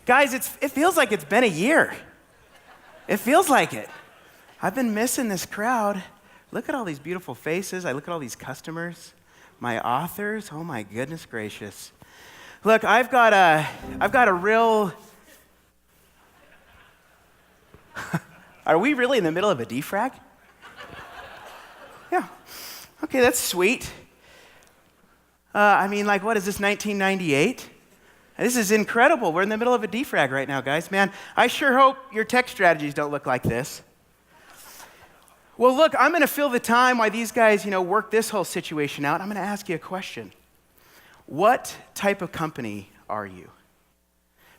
Guys, it feels like it's been a year. It feels like it. I've been missing this crowd. Look at all these beautiful faces. I look at all these customers, my authors. Oh my goodness gracious. Look, I've got a real. Are we really in the middle of a defrag? Yeah. Okay, that's sweet. What is this, 1998? This is incredible. We're in the middle of a defrag right now, guys. Man, I sure hope your tech strategies don't look like this. Well, look, I'm going to fill the time while these guys, work this whole situation out. I'm going to ask you a question. What type of company are you?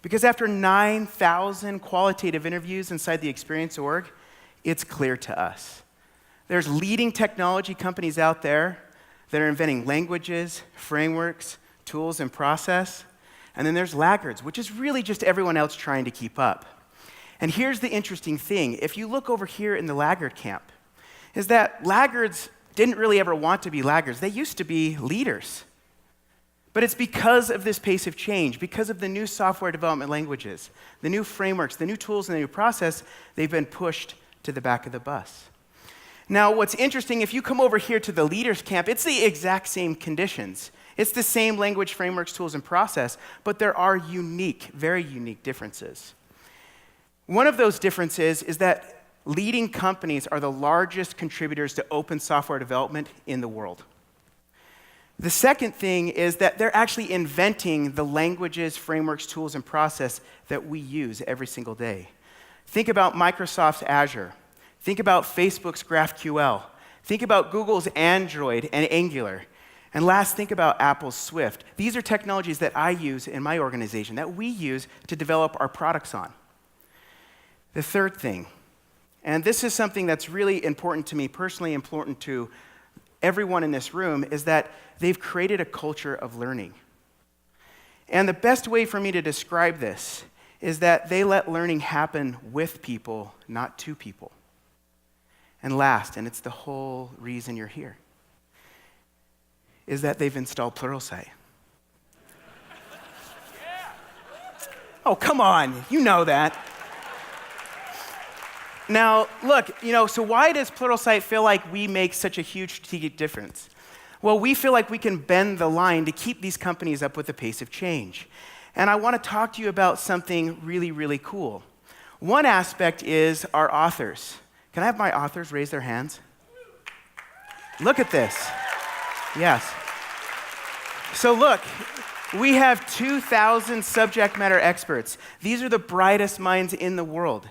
Because after 9,000 qualitative interviews inside the Experience org, it's clear to us. There's leading technology companies out there that are inventing languages, frameworks, tools, and process. And then there's laggards, which is really just everyone else trying to keep up. And here's the interesting thing. If you look over here in the laggard camp, is that laggards didn't really ever want to be laggards. They used to be leaders. But it's because of this pace of change, because of the new software development languages, the new frameworks, the new tools, and the new process, they've been pushed to the back of the bus. Now, what's interesting, if you come over here to the leaders camp, it's the exact same conditions. It's the same language, frameworks, tools, and process, but there are unique, very unique differences. One of those differences is that leading companies are the largest contributors to open software development in the world. The second thing is that they're actually inventing the languages, frameworks, tools, and process that we use every single day. Think about Microsoft's Azure. Think about Facebook's GraphQL. Think about Google's Android and Angular. And last, think about Apple's Swift. These are technologies that I use in my organization, that we use to develop our products on. The third thing, and this is something that's really important to me personally, important to everyone in this room, is that they've created a culture of learning. And the best way for me to describe this is that they let learning happen with people, not to people. And last, and it's the whole reason you're here, is that they've installed Pluralsight. Oh, come on, you know that. Now, look, so why does Pluralsight feel like we make such a huge strategic difference? Well, we feel like we can bend the line to keep these companies up with the pace of change. And I want to talk to you about something really, really cool. One aspect is our authors. Can I have my authors raise their hands? Look at this. Yes. So look, we have 2,000 subject matter experts. These are the brightest minds in the world.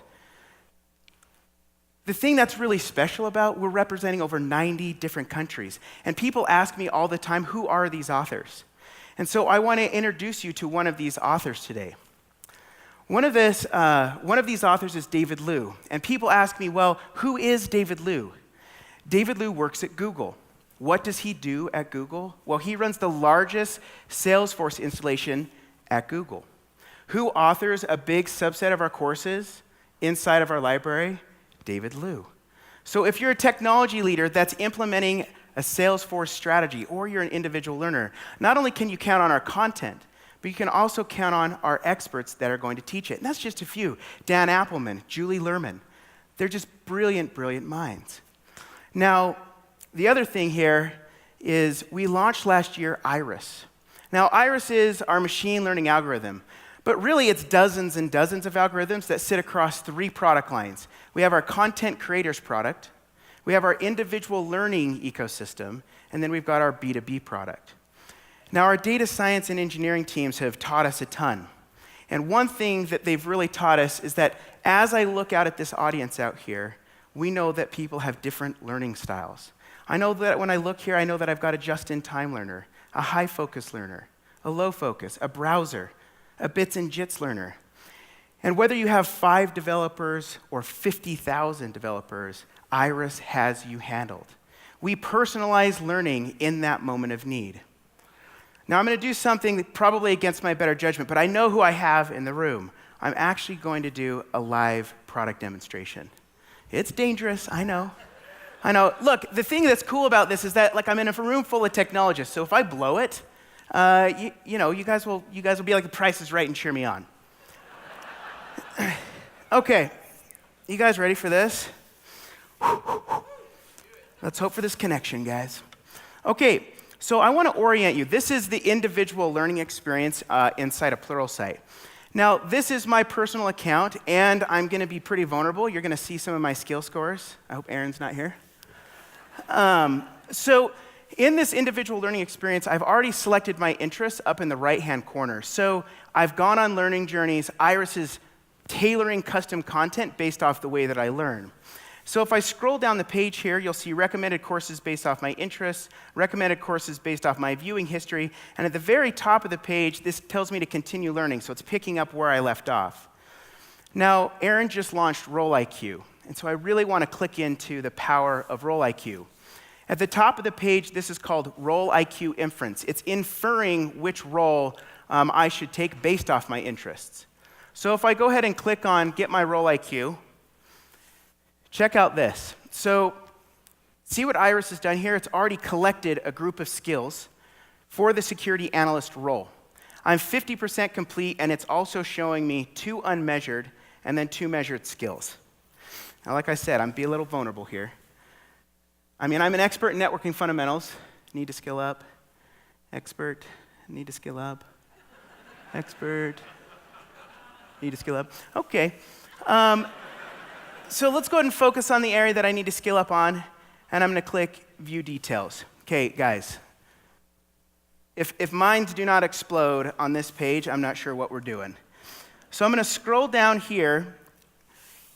The thing that's really special about, we're representing over 90 different countries. And people ask me all the time, who are these authors? And so I want to introduce you to one of these authors today. One of these authors is David Liu. And people ask me, well, who is David Liu? David Liu works at Google. What does he do at Google? Well, he runs the largest Salesforce installation at Google. Who authors a big subset of our courses inside of our library? David Liu. So if you're a technology leader that's implementing a Salesforce strategy, or you're an individual learner, not only can you count on our content, but you can also count on our experts that are going to teach it. And that's just a few. Dan Appelman, Julie Lerman. They're just brilliant, brilliant minds. Now, the other thing here is we launched last year Iris. Now, Iris is our machine learning algorithm, but really it's dozens and dozens of algorithms that sit across 3 product lines. We have our content creators product, we have our individual learning ecosystem, and then we've got our B2B product. Now, our data science and engineering teams have taught us a ton. And one thing that they've really taught us is that as I look out at this audience out here, we know that people have different learning styles. I know that when I look here, I know that I've got a just-in-time learner, a high-focus learner, a low-focus, a browser, a bits and jits learner. And whether you have 5 developers or 50,000 developers, Iris has you handled. We personalize learning in that moment of need. Now, I'm going to do something that probably against my better judgment, but I know who I have in the room. I'm actually going to do a live product demonstration. It's dangerous, I know. Look, the thing that's cool about this is that I'm in a room full of technologists, so if I blow it, you guys will be like The Price is Right and cheer me on. Okay, you guys ready for this? Let's hope for this connection, guys. Okay, so I want to orient you. This is the individual learning experience inside of Pluralsight. Now, this is my personal account, and I'm going to be pretty vulnerable. You're going to see some of my skill scores. I hope Aaron's not here. So in this individual learning experience, I've already selected my interests up in the right-hand corner. So I've gone on learning journeys. Iris is tailoring custom content based off the way that I learn. So if I scroll down the page here, you'll see recommended courses based off my interests, recommended courses based off my viewing history, and at the very top of the page, this tells me to continue learning, so it's picking up where I left off. Now, Aaron just launched Role IQ, and so I really want to click into the power of Role IQ. At the top of the page, this is called Role IQ Inference. It's inferring which role I should take based off my interests. So if I go ahead and click on Get My Role IQ, check out this. So see what Iris has done here? It's already collected a group of skills for the security analyst role. I'm 50% complete, and it's also showing me 2 unmeasured and then 2 measured skills. Now, like I said, I'm being a little vulnerable here. I mean, I'm an expert in networking fundamentals. Need to skill up. Expert, need to skill up. Expert, need to skill up. Okay. So let's go ahead and focus on the area that I need to skill up on, and I'm going to click View Details. Okay, guys, if minds do not explode on this page, I'm not sure what we're doing. So I'm going to scroll down here,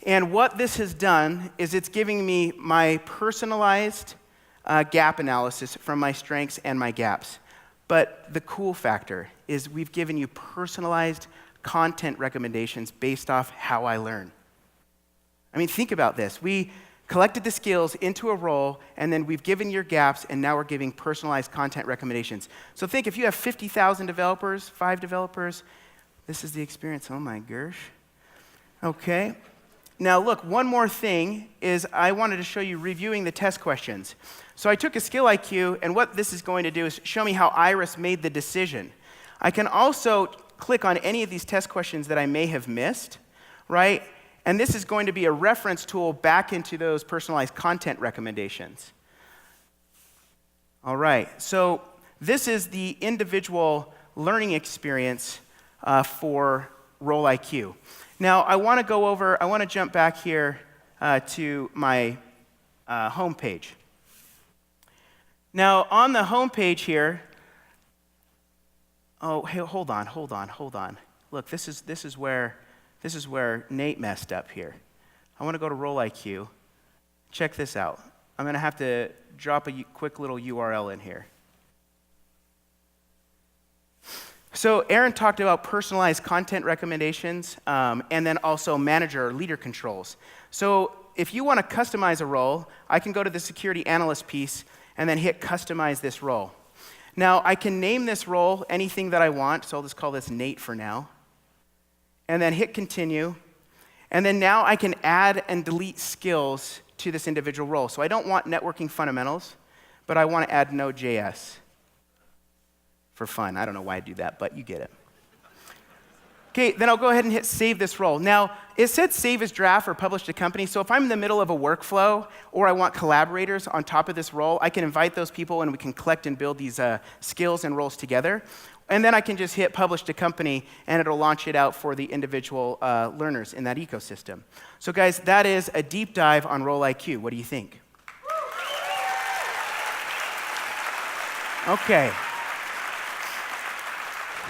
and what this has done is it's giving me my personalized gap analysis from my strengths and my gaps. But the cool factor is we've given you personalized content recommendations based off how I learn. I mean, think about this. We collected the skills into a role, and then we've given your gaps, and now we're giving personalized content recommendations. So think, if you have 50,000 developers, 5 developers, this is the experience. Oh my gosh. Okay. Now look, one more thing is I wanted to show you reviewing the test questions. So I took a skill IQ, and what this is going to do is show me how Iris made the decision. I can also click on any of these test questions that I may have missed, right? And this is going to be a reference tool back into those personalized content recommendations. All right, so this is the individual learning experience for Role IQ. Now, I want to jump back here to my home page. Now, on the home page here, oh, hey, hold on. Look, this is where Nate messed up here. I want to go to Role IQ. Check this out. I'm going to have to drop a quick little URL in here. So Aaron talked about personalized content recommendations and then also manager or leader controls. So if you want to customize a role, I can go to the security analyst piece and then hit customize this role. Now, I can name this role anything that I want, so I'll just call this Nate for now. And then hit continue. And then now I can add and delete skills to this individual role. So I don't want networking fundamentals, but I want to add Node.js for fun. I don't know why I do that, but you get it. Okay, then I'll go ahead and hit save this role. Now, it said save as draft or publish to company, so if I'm in the middle of a workflow or I want collaborators on top of this role, I can invite those people and we can collect and build these skills and roles together. And then I can just hit publish to company and it'll launch it out for the individual learners in that ecosystem. So guys, that is a deep dive on Role IQ. What do you think? Okay.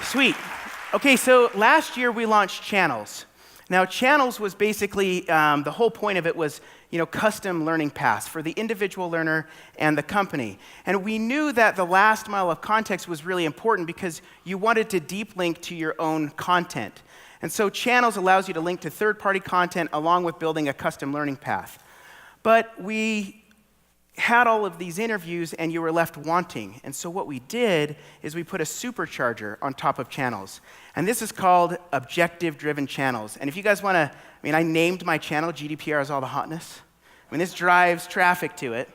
Sweet. Okay, so last year we launched Channels. Now, Channels was basically, the whole point of it was, custom learning paths for the individual learner and the company. And we knew that the last mile of context was really important because you wanted to deep link to your own content. And so Channels allows you to link to third-party content along with building a custom learning path. But we had all of these interviews and you were left wanting. And so what we did is we put a supercharger on top of Channels. And this is called objective-driven channels. And if you guys want to, I named my channel GDPR is all the hotness. This drives traffic to it.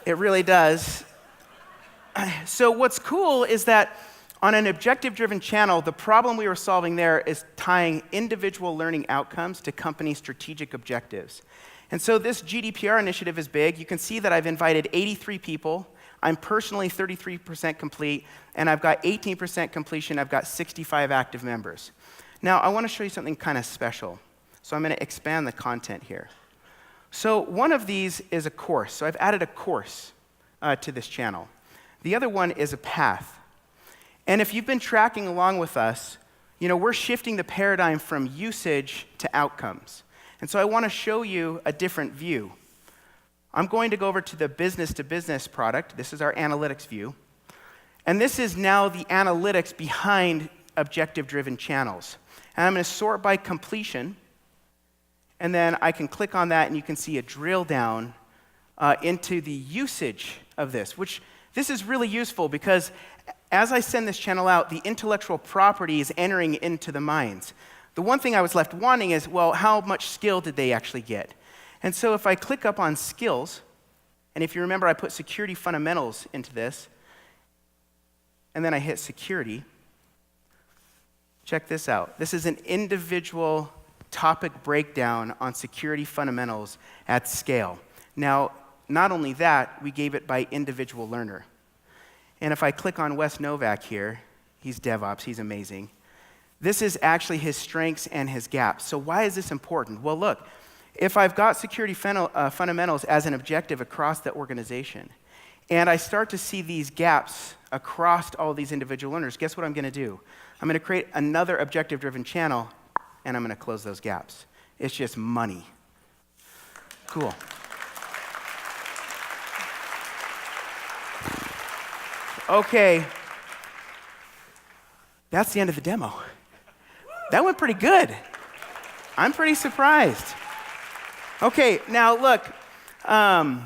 It really does. So what's cool is that On an objective-driven channel, the problem we were solving there is tying individual learning outcomes to company strategic objectives. And so this GDPR initiative is big. You can see that I've invited 83 people. I'm personally 33% complete, and I've got 18% completion. I've got 65 active members. Now, I want to show you something kind of special. So I'm going to expand the content here. So one of these is a course. So I've added a course to this channel. The other one is a path. And if you've been tracking along with us, we're shifting the paradigm from usage to outcomes. And so I want to show you a different view. I'm going to go over to the business-to-business product. This is our analytics view. And this is now the analytics behind objective-driven channels. And I'm going to sort by completion. And then I can click on that, and you can see a drill down into the usage of this, which this is really useful because as I send this channel out, the intellectual property is entering into the minds. The one thing I was left wanting is, well, how much skill did they actually get? And so if I click up on skills, and if you remember, I put security fundamentals into this, and then I hit security, check this out. This is an individual topic breakdown on security fundamentals at scale. Now, not only that, we gave it by individual learner. And if I click on Wes Novak here, he's DevOps, he's amazing. This is actually his strengths and his gaps. So why is this important? Well, look, if I've got security fundamentals as an objective across the organization, and I start to see these gaps across all these individual learners, guess what I'm going to do? I'm going to create another objective-driven channel, and I'm going to close those gaps. It's just money. Cool. Okay, that's the end of the demo. That went pretty good. I'm pretty surprised. Okay, now look, I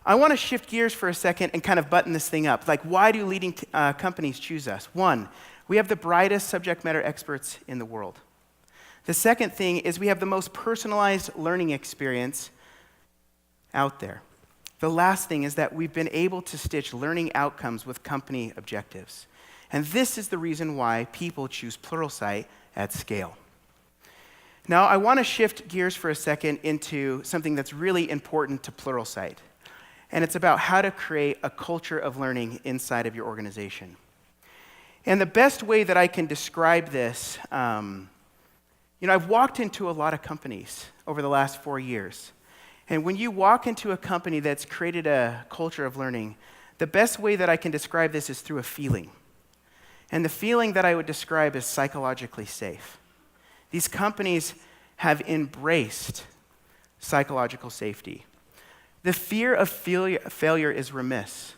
want to shift gears for a second and kind of button this thing up. Like, why do leading companies choose us? One, we have the brightest subject matter experts in the world. The second thing is we have the most personalized learning experience out there. The last thing is that we've been able to stitch learning outcomes with company objectives. And this is the reason why people choose Pluralsight at scale. Now, I want to shift gears for a second into something that's really important to Pluralsight. And it's about how to create a culture of learning inside of your organization. And the best way that I can describe this, I've walked into a lot of companies over the last 4 years. And when you walk into a company that's created a culture of learning, the best way that I can describe this is through a feeling. And the feeling that I would describe is psychologically safe. These companies have embraced psychological safety. The fear of failure is remiss.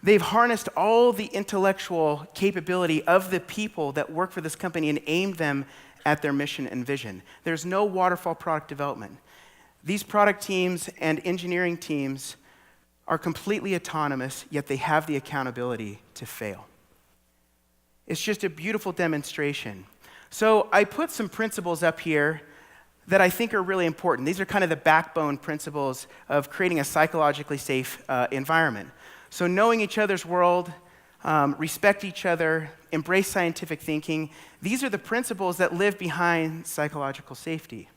They've harnessed all the intellectual capability of the people that work for this company and aimed them at their mission and vision. There's no waterfall product development. These product teams and engineering teams are completely autonomous, yet they have the accountability to fail. It's just a beautiful demonstration. So I put some principles up here that I think are really important. These are kind of the backbone principles of creating a psychologically safe environment. So knowing each other's world, respect each other, embrace scientific thinking. These are the principles that live behind psychological safety.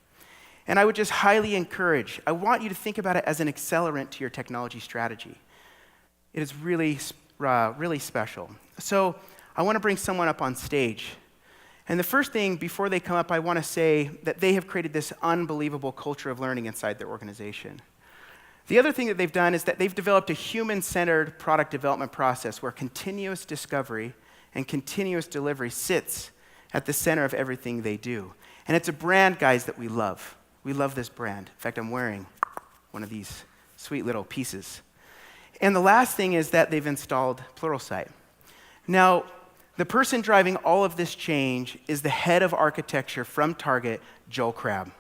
And I would just highly encourage, I want you to think about it as an accelerant to your technology strategy. It is really, really special. So I want to bring someone up on stage. And the first thing, before they come up, I want to say that they have created this unbelievable culture of learning inside their organization. The other thing that they've done is that they've developed a human-centered product development process where continuous discovery and continuous delivery sits at the center of everything they do. And it's a brand, guys, that we love. We love this brand. In fact, I'm wearing one of these sweet little pieces. And the last thing is that they've installed Pluralsight. Now, the person driving all of this change is the head of architecture from Target, Joel Crabb.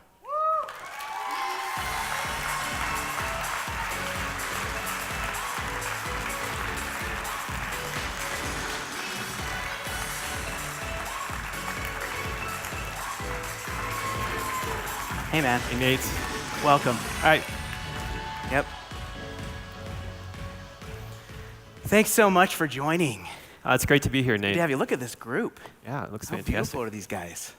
Hey, man. Hey, Nate. Welcome. All right. Yep. Thanks so much for joining. It's great to be here, Nate. Good to have you. Look at this group. Yeah, it looks How fantastic. beautiful are these guys?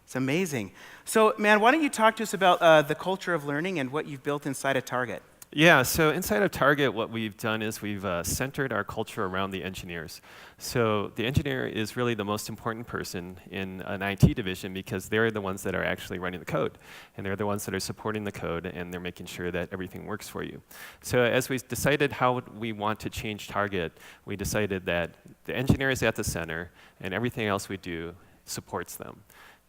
It's amazing. So, man, why don't you talk to us about the culture of learning and what you've built inside of Target? Yeah, so inside of Target, what we've done is we've centered our culture around the engineers. So the engineer is really the most important person in an IT division because they're the ones that are actually running the code. And they're the ones that are supporting the code, and they're making sure that everything works for you. So as we decided how we want to change Target, we decided that the engineer is at the center, and everything else we do supports them.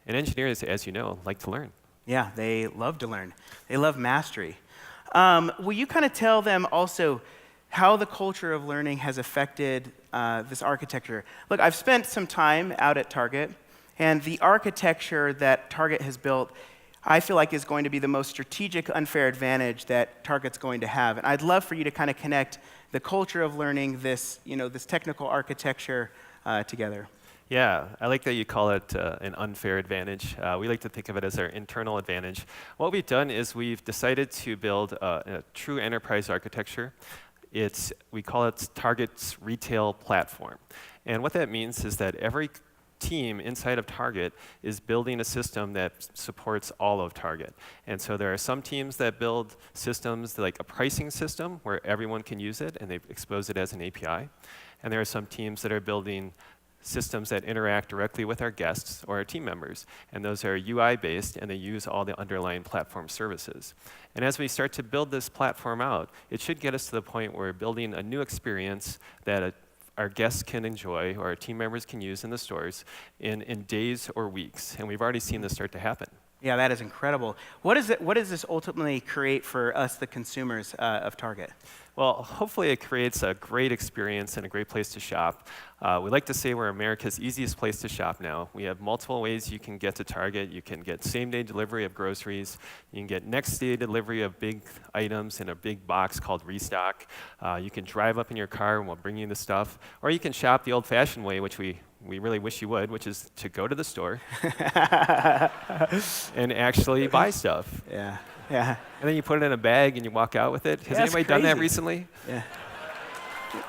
And engineers, as you know, like to learn. Yeah, they love to learn. They love mastery. Will you kind of tell them also how the culture of learning has affected this architecture? Look, I've spent some time out at Target, and the architecture that Target has built, I feel like is going to be the most strategic unfair advantage that Target's going to have. And I'd love for you to kind of connect the culture of learning, this technical architecture together. Yeah, I like that you call it an unfair advantage. We like to think of it as our internal advantage. What we've done is we've decided to build a true enterprise architecture. We call it Target's retail platform. And what that means is that every team inside of Target is building a system that supports all of Target. And so there are some teams that build systems like a pricing system where everyone can use it and they expose it as an API. And there are some teams that are building systems that interact directly with our guests or our team members. And those are UI-based, and they use all the underlying platform services. And as we start to build this platform out, it should get us to the point where we're building a new experience that our guests can enjoy or our team members can use in the stores in days or weeks. And we've already seen this start to happen. Yeah, that is incredible. What does this ultimately create for us, the consumers of Target? Well, hopefully it creates a great experience and a great place to shop. We like to say we're America's easiest place to shop now. We have multiple ways you can get to Target. You can get same-day delivery of groceries. You can get next-day delivery of big items in a big box called Restock. You can drive up in your car and we'll bring you the stuff. Or you can shop the old-fashioned way, which we really wish you would, which is to go to the store and actually buy stuff. Yeah. Yeah. And then you put it in a bag and you walk out with it. Has anybody done that recently? Yeah.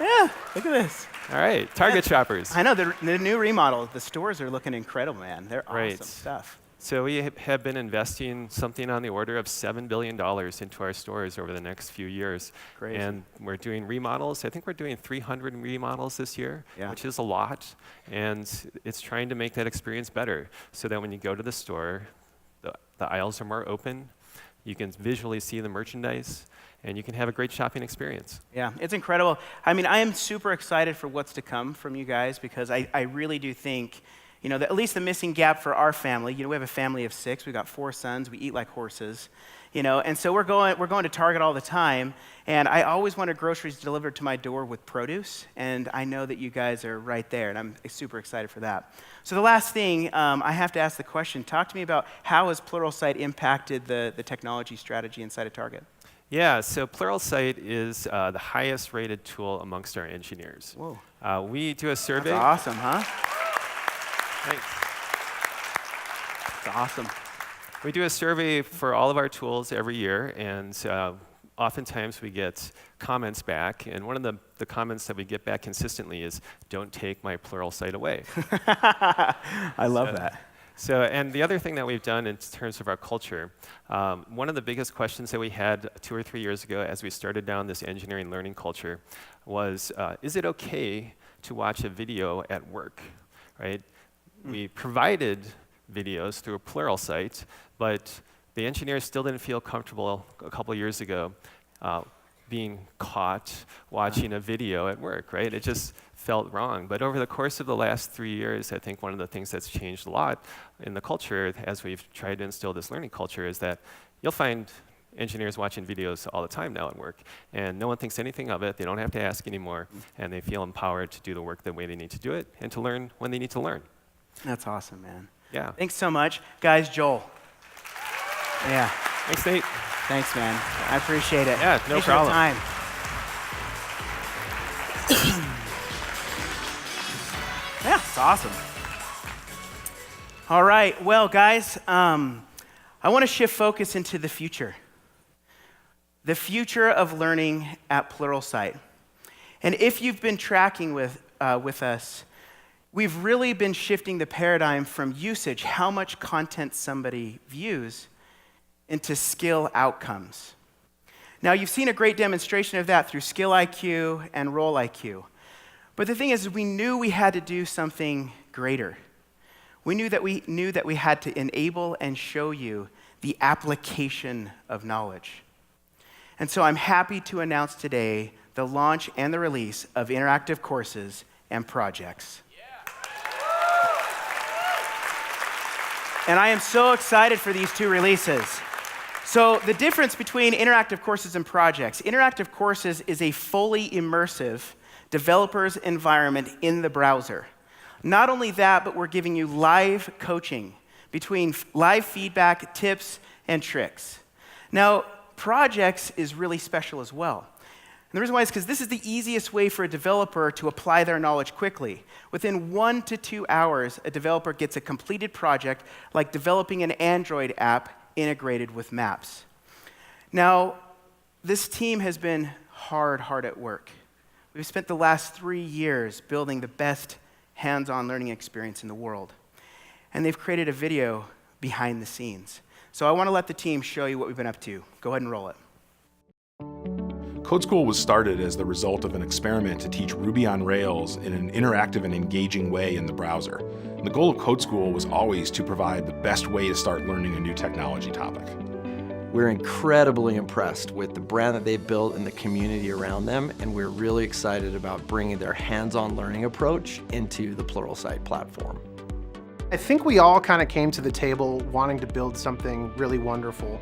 Yeah, look at this. All right, Target shoppers. I know, the new remodel, the stores are looking incredible, man. They're awesome stuff. So we have been investing something on the order of $7 billion into our stores over the next few years. Crazy. And we're doing remodels. I think we're doing 300 remodels this year, which is a lot. And it's trying to make that experience better so that when you go to the store, the aisles are more open. You can visually see the merchandise, and you can have a great shopping experience. Yeah, it's incredible. I mean, I am super excited for what's to come from you guys because I really do think, that at least the missing gap for our family, we have a family of 6. We've got 4 sons. We eat like horses, and so we're going to Target all the time, and I always wanted groceries delivered to my door with produce, and I know that you guys are right there, and I'm super excited for that. So the last thing, I have to ask the question, talk to me about how has Pluralsight impacted the technology strategy inside of Target? Yeah, so Pluralsight is the highest rated tool amongst our engineers. Whoa. We do a survey. That's awesome, huh? Thanks. That's awesome. We do a survey for all of our tools every year, and oftentimes we get comments back, and one of the comments that we get back consistently is, "Don't take my Pluralsight away." I love that. So, and the other thing that we've done in terms of our culture, one of the biggest questions that we had 2 or 3 years ago as we started down this engineering learning culture was, is it okay to watch a video at work, right? We provided videos through a Pluralsight, but the engineers still didn't feel comfortable a couple of years ago being caught watching a video at work, right? It just felt wrong. But over the course of the last 3 years, I think one of the things that's changed a lot in the culture as we've tried to instill this learning culture is that you'll find engineers watching videos all the time now at work, and no one thinks anything of it. They don't have to ask anymore, and they feel empowered to do the work the way they need to do it and to learn when they need to learn. That's awesome, man. Yeah. Thanks so much. Guys, Joel. Yeah. Thanks, Nate. Thanks, man. I appreciate it. Yeah, no problem. Time. Yeah, it's awesome. All right, well, guys, I want to shift focus into the future. The future of learning at Pluralsight. And if you've been tracking with with us, we've really been shifting the paradigm from usage, how much content somebody views, into skill outcomes. Now, you've seen a great demonstration of that through Skill IQ and Role IQ. But the thing is, we knew we had to do something greater. We knew that we had to enable and show you the application of knowledge. And so I'm happy to announce today the launch and the release of interactive courses and projects. And I am so excited for these two releases. So the difference between interactive courses and projects, interactive courses is a fully immersive developer's environment in the browser. Not only that, but we're giving you live coaching between live feedback, tips, and tricks. Now, projects is really special as well. And the reason why is because this is the easiest way for a developer to apply their knowledge quickly. Within 1 to 2 hours, a developer gets a completed project like developing an Android app integrated with maps. Now, this team has been hard at work. We've spent the last 3 years building the best hands-on learning experience in the world. And they've created a video behind the scenes. So I want to let the team show you what we've been up to. Go ahead and roll it. Code School was started as the result of an experiment to teach Ruby on Rails in an interactive and engaging way in the browser. And the goal of Code School was always to provide the best way to start learning a new technology topic. We're incredibly impressed with the brand that they've built and the community around them, and we're really excited about bringing their hands-on learning approach into the Pluralsight platform. I think we all kind of came to the table wanting to build something really wonderful.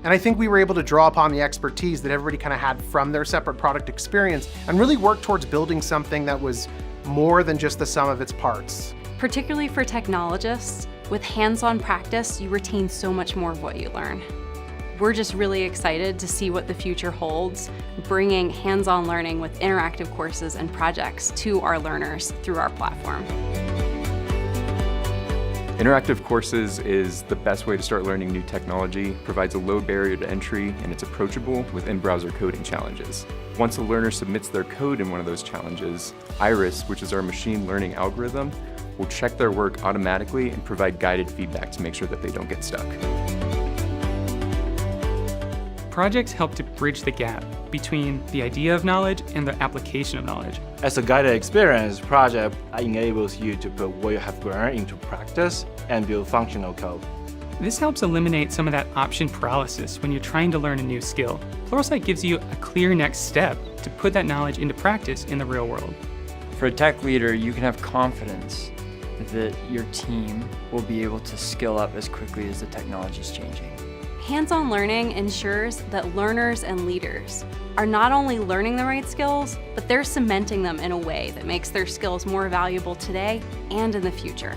And I think we were able to draw upon the expertise that everybody kind of had from their separate product experience and really work towards building something that was more than just the sum of its parts. Particularly for technologists, with hands-on practice, you retain so much more of what you learn. We're just really excited to see what the future holds, bringing hands-on learning with interactive courses and projects to our learners through our platform. Interactive courses is the best way to start learning new technology, provides a low barrier to entry, and it's approachable with in-browser coding challenges. Once a learner submits their code in one of those challenges, Iris, which is our machine learning algorithm, will check their work automatically and provide guided feedback to make sure that they don't get stuck. Projects help to bridge the gap between the idea of knowledge and the application of knowledge. As a guided experience, project enables you to put what you have learned into practice and build functional code. This helps eliminate some of that option paralysis when you're trying to learn a new skill. Pluralsight gives you a clear next step to put that knowledge into practice in the real world. For a tech leader, you can have confidence that your team will be able to skill up as quickly as the technology is changing. Hands-on learning ensures that learners and leaders are not only learning the right skills, but they're cementing them in a way that makes their skills more valuable today and in the future.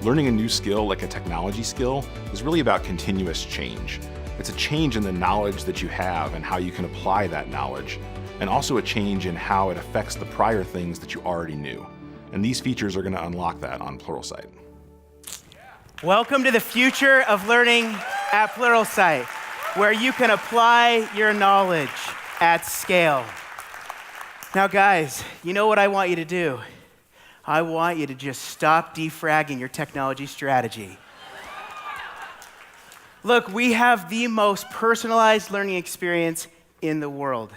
Learning a new skill, like a technology skill, is really about continuous change. It's a change in the knowledge that you have and how you can apply that knowledge, and also a change in how it affects the prior things that you already knew. And these features are going to unlock that on Pluralsight. Welcome to the future of learning at Pluralsight, where you can apply your knowledge at scale. Now, guys, you know what I want you to do? I want you to just stop defragging your technology strategy. Look, we have the most personalized learning experience in the world.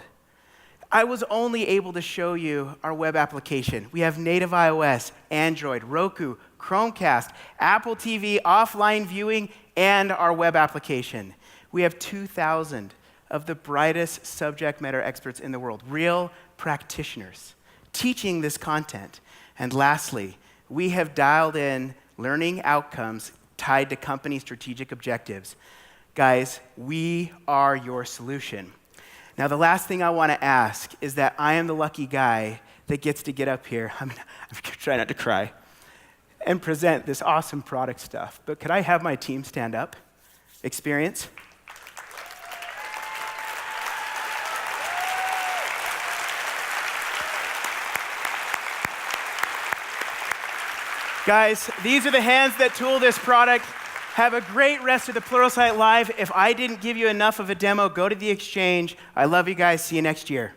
I was only able to show you our web application. We have native iOS, Android, Roku, Chromecast, Apple TV, offline viewing, and our web application. We have 2,000 of the brightest subject matter experts in the world, real practitioners, teaching this content. And lastly, we have dialed in learning outcomes tied to company strategic objectives. Guys, we are your solution. Now, the last thing I want to ask is that I am the lucky guy that gets to get up here, I'm trying not to cry, and present this awesome product stuff. But could I have my team stand up? Experience. Guys, these are the hands that tool this product. Have a great rest of the Pluralsight Live. If I didn't give you enough of a demo, go to the Exchange. I love you guys. See you next year.